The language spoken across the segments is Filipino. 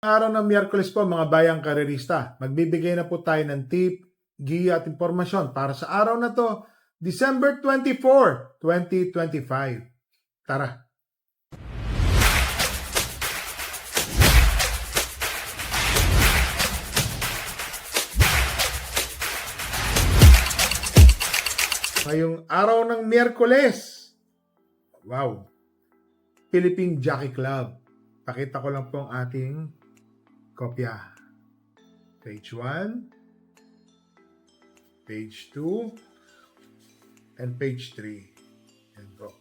Araw ng Miyerkules po mga bayang karerista, magbibigay na po tayo ng tip, giya at impormasyon para sa araw na to, December 24, 2025. Tara! Ngayong araw ng Miyerkules, wow, Philippine Jockey Club. Pakita ko lang po ang ating kopya. Page 1, page 2, and page 3. Yan po.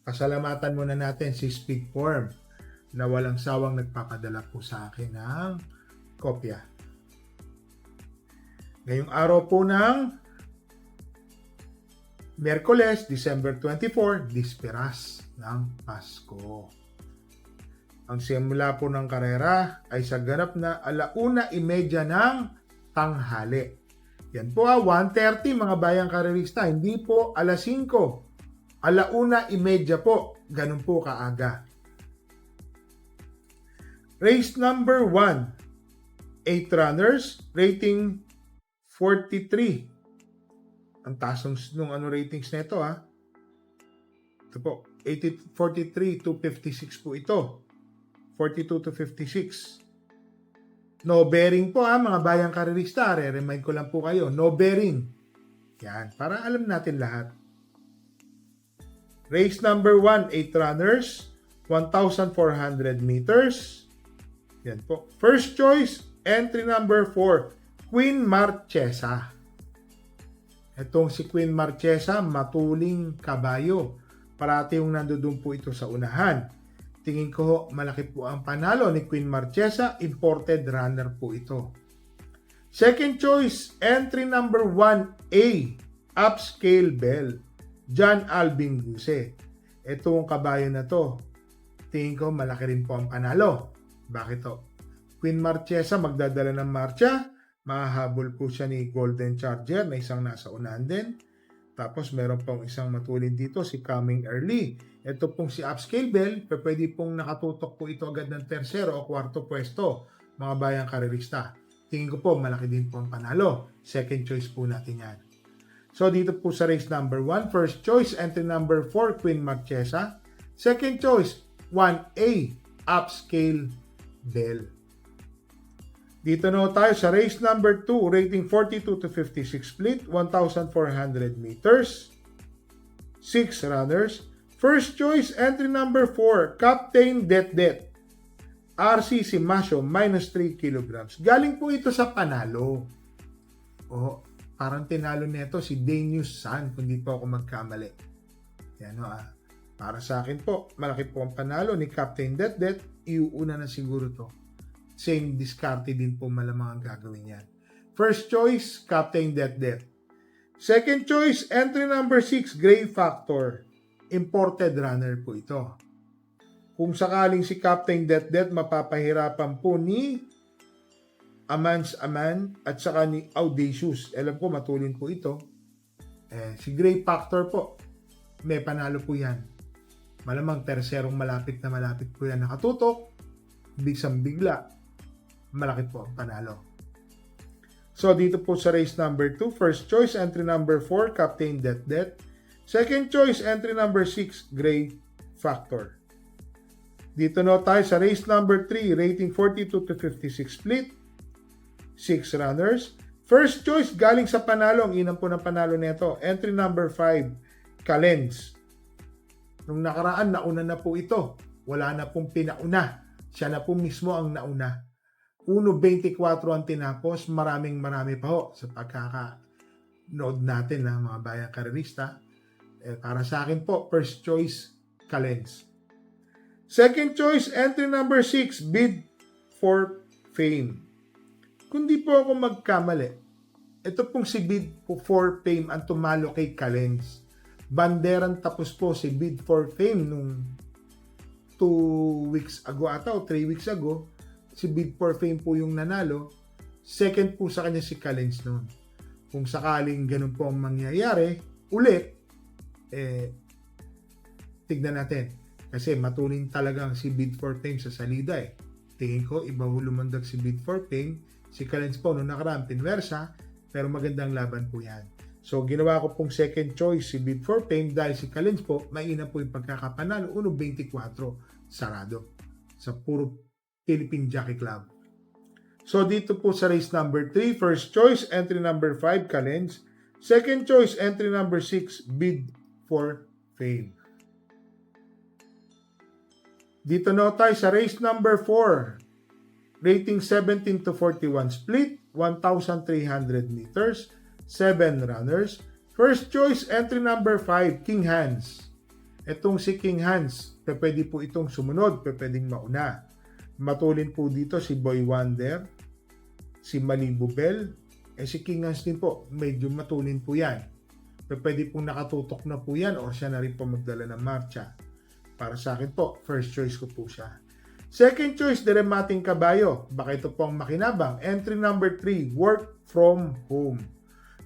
Pasalamatan muna natin si Speedform na walang sawang nagpapadala po sa akin ng kopya. Ngayong araw po ng Miyerkules, December 24, Disperas ng Pasko. Ang simula po ng karera ay sa ganap na 1:30 ng tanghali. Yan po 1:30 mga bayang karerista, hindi po 5:00. 1:30 po, ganun po kaaga. Race number 1, 8 runners, rating 43. Ang taas nung ratings nito ha. Ito po, 43 to 56 po ito. 42 to 56. No bearing po mga bayang karerista. Re-remind ko lang po kayo. No bearing. Yan. Para alam natin lahat. Race number 1, 8 runners. 1,400 meters. Yan po. First choice, entry number 4. Queen Marchesa. Itong si Queen Marchesa, matuling kabayo. Parati yung nandoon po ito sa unahan. Tingin ko malaki po ang panalo ni Queen Marchesa, imported runner po ito. Second choice, entry number 1A, Upscale Bell, John Alvin Guse. Itong kabayo na to, tingin ko malaki rin po ang panalo. Bakit to? Queen Marchesa magdadala ng marcha, mahahabol po siya ni Golden Charger na isang nasa unahan din. Tapos meron pong isang matulid dito, si Coming Early. Ito pong si Upscale Bell, pwede pong nakatutok po ito agad ng tersero o kwarto pwesto, mga bayang karerista. Tingin ko po, malaki din po ang panalo. Second choice po natin yan. So dito po sa race number 1, first choice, entry number 4, Queen Marchesa. Second choice, 1A, Upscale Bell. Dito na tayo sa race number 2, rating 42 to 56 split, 1,400 meters, 6 runners. First choice, entry number 4, Captain Det, RC Simasio, minus 3 kilograms. Galing po ito sa panalo. Parang tinalo nito si Danius San, kung di po ako magkamali. Yan Para sa akin po, malaki po ang panalo ni Captain Det, iuuna na siguro to. Same diskarte din po malamang ang gagawin yan. First choice, Captain Det. Second choice, entry number 6, Gray Factor. Imported runner po ito. Kung sakaling si Captain Det mapapahirapan po ni Amans Aman at saka ni Audacious. Alam ko matulin po ito. Si Gray Factor po, may panalo po yan. Malamang terserong malapit na malapit po yan nakatutok. Bigsang bigla. Malaki po ang panalo. So, dito po sa race number 2, first choice, entry number 4, Captain Det. Second choice, entry number 6, Gray Factor. Dito na tayo sa race number 3, rating 42 to 56 split, 6 runners. First choice, galing sa panalo, ang inang po ng panalo nito, entry number 5, Kalens. Nung nakaraan, nauna na po ito. Wala na pong pinauna. Siya na po mismo ang nauna. 1.24 ang tinapos, marami pa ho sa pagkaka-nood natin ng mga bayang karerista. Para sa akin po, first choice, Kalens. Second choice, entry number 6, Bid for Fame. Kung di po ako magkamali, ito pong si Bid for Fame ang tumalo kay Kalens. Banderan tapos po si Bid for Fame nung 2 weeks ago ata o 3 weeks ago. Si Bid for Fame po yung nanalo. Second po sa kanya si Kalens noon. Kung sakaling ganun po ang mangyayari, ulit, tignan natin. Kasi matuling talagang si Bid for Fame sa salida Tingin ko, iba ho lumandag si Bid for Fame. Si Kalens po, noong nakaraan, pinwersa, pero magandang laban po yan. So, ginawa ko pong second choice si Bid for Fame dahil si Kalens po, maina po yung pagkakapanalo. 1.24, sarado. Sa puro Philippine Jockey Club. So, dito po sa race number 3, first choice, entry number 5, Kalens. Second choice, entry number 6, Bid for Fame. Dito na tayo sa race number 4. Rating 17 to 41 split, 1,300 meters, 7 runners. First choice, entry number 5, King Hans. Itong si King Hans, pwede po itong sumunod, pwedeng mauna. Matulin po dito si Boy Wonder, si Malibu Bell, si King Hans din po, medyo matulin po yan. Pwede pong nakatutok na po yan o siya na rin po magdala ng marcha. Para sa akin po, first choice ko po siya. Second choice, Deremating Kabayo. Baka ito po ang makinabang. Entry number 3, Work from Home.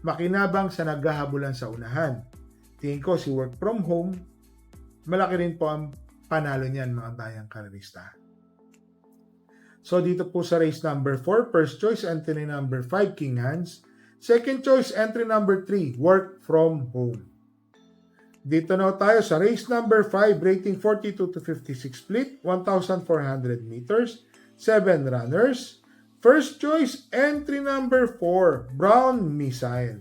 Makinabang sa naghahabulan sa unahan. Tingin ko si Work from Home, malaki rin po ang panalo niyan mga bayang karerista. So dito po sa race number 4, first choice, entry number 5, King Hans. Second choice, entry number 3, Work from Home. Dito na tayo sa race number 5, rating 42 to 56 split, 1,400 meters, 7 runners. First choice, entry number 4, Brown Missile.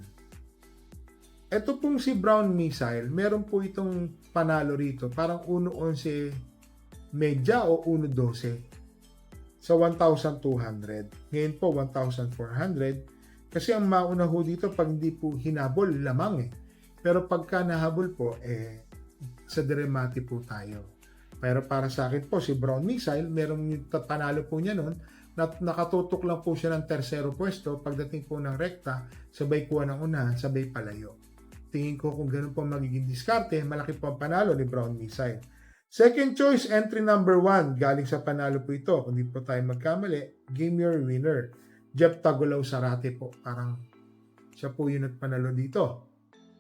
Ito pong si Brown Missile, meron po itong panalo rito, parang 1.11 medya o 1.12 sa 1,200. Ngayon po, 1,400. Kasi ang mauna ho dito, pag hindi po hinabol, lamang eh. Pero pagka nahabol po, sa Deremati po tayo. Pero para sa akin po, si Brown Missile, merong panalo po niya noon, nakatutok lang po siya ng tersero pwesto, pagdating po ng rekta, sabay kuha ng unahan, sabay palayo. Tingin ko kung ganun po magiging diskarte, malaki po ang panalo ni Brown Missile. Second choice, entry number 1, galing sa panalo po ito, kung di po tayo magkamali, Game Your Winner. Jeff Tagulaw Sarate po, parang siya po yung nagpanalo dito.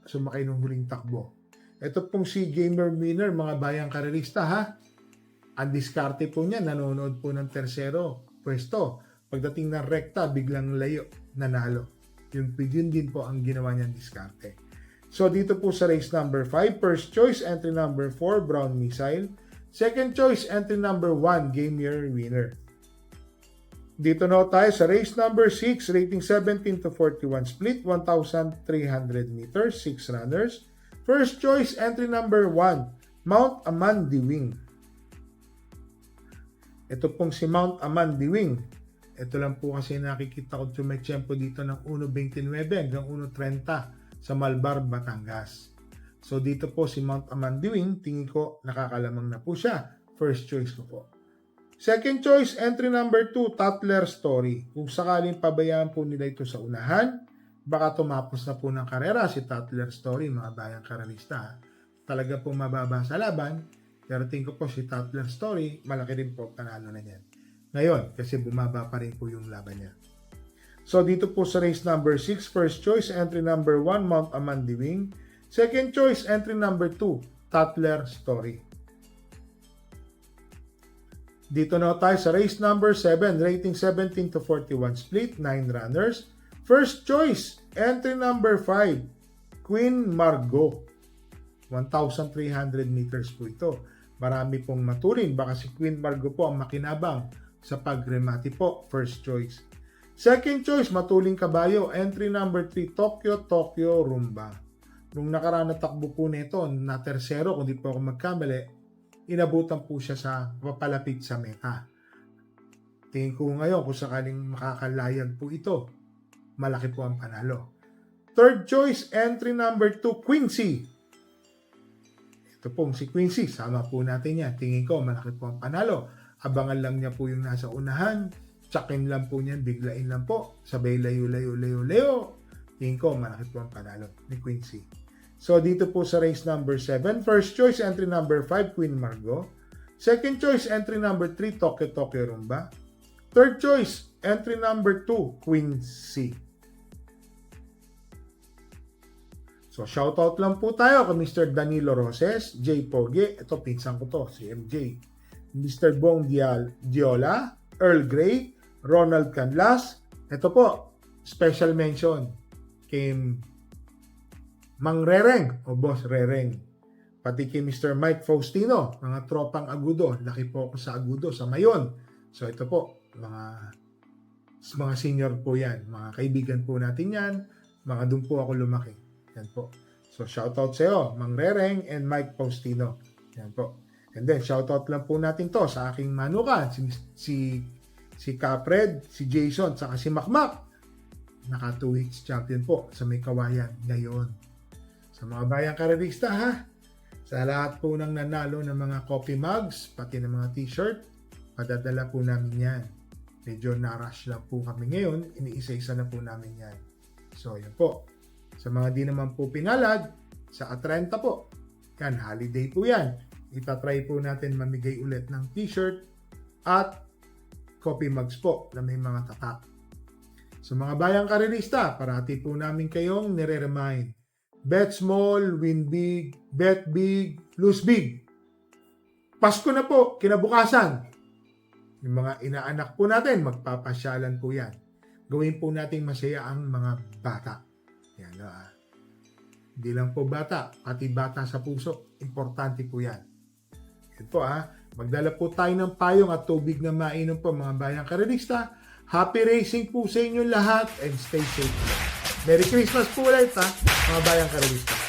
Sumakay ng huling takbo. Ito pong si Gamer Winner, mga bayang karerista ha. Ang diskarte po niya, nanonood po ng tersero pwesto. Pagdating ng rekta, biglang layo, nanalo. Yun din po ang ginawa niyang diskarte. So dito po sa race number 5, first choice, entry number 4, Brown Missile. Second choice, entry number 1, Gamer Winner. Dito na tayo sa race number 6, rating 17 to 41 split, 1,300 meters, 6 runners. First choice, entry number 1, Mount Amandiwing. Ito pong si Mount Amandiwing. Ito lang po kasi nakikita ko tumetsyempo dito ng 1.29 hanggang 1.30 sa Malbar, Batangas. So dito po si Mount Amandiwing, tingin ko nakakalamang na po siya. First choice ko po. Second choice, entry number 2, Tatler Story. Kung sakaling pabayaan po nila ito sa unahan, baka tumapos na po ng karera si Tatler Story, mga bayang karerista. Talaga po mababa sa laban, pero tingin ko po si Tatler Story, malaki rin po panalo na yan. Ngayon, kasi bumaba pa rin po yung laban niya. So dito po sa race number 6, first choice, entry number 1, Mount Amandiwing. Second choice, entry number 2, Tatler Story. Dito na tayo sa race number 7, rating 17 to 41 split, 9 runners. First choice, entry number 5, Queen Margot. 1,300 meters po ito. Marami pong matulin. Baka si Queen Margot po ang makinabang sa pagremati po. First choice. Second choice, Matuling Kabayo. Entry number 3, Tokyo Rumba. Nung nakaraan na takbo po nito, na tersero, kung di po ako magkamali, inabutan po siya sa papalapit sa meta. Tingin ko ngayon kung sakaling makakalayag po ito, malaki po ang panalo. Third choice, entry number 2, Quincy. Ito pong si Quincy, sama po natin yan. Tingin ko malaki po ang panalo. Abangan lang niya po yung nasa unahan, tsakin lang po niyan, biglain lang po, sabay layo. Tingin ko malaki po ang panalo ni Quincy. So, dito po sa race number 7, first choice, entry number 5, Queen Margot. Second choice, entry number 3, Tokyo Rumba. Third choice, entry number 2, Queen C. So, shoutout lang po tayo kay Mr. Danilo Roses, J. Poge, ito pinsan ko to, si MJ. Mr. Bong Diola, Earl Grey, Ronald Canlas. Ito po, special mention kay Mang Rereng o Boss Rereng. Pati kay Mr. Mike Faustino, mga tropang Agudo. Laki po ako sa Agudo, sa Mayon. So ito po, mga senior po yan. Mga kaibigan po natin yan. Mga doon po ako lumaki. Yan po. So shoutout sa iyo, Mang Rereng and Mike Faustino. Yan po. And then shoutout lang po natin to sa aking manukan, si Capred, si Jason, saka si Makmak. Naka 2 weeks champion po sa may kawayan ngayon. Sa mga bayang karerista ha, sa lahat po ng nanalo ng mga coffee mugs, pati ng mga t-shirt, padadala po namin yan. Medyo na-rush lang po kami ngayon, iniisa-isa na po namin yan. So yun po. Sa mga di naman po pinalad, sa A30 po, yan, holiday po yan. Itatry po natin mamigay ulit ng t-shirt at coffee mugs po na may mga tatak. So mga bayang karerista, parati po namin kayong nire-remind. Bet small, win big, bet big, lose big. Pasko na po, kinabukasan. Yung mga inaanak po natin, magpapasyalan po yan. Gawin po nating masaya ang mga bata. Yan, hindi lang po bata, pati bata sa puso. Importante po yan. Yan po magdala po tayo ng payong at tubig na mainom po mga bayang karerista. Happy racing po sa inyo lahat and stay safe. Merry Christmas po ulit mga bayang karerista.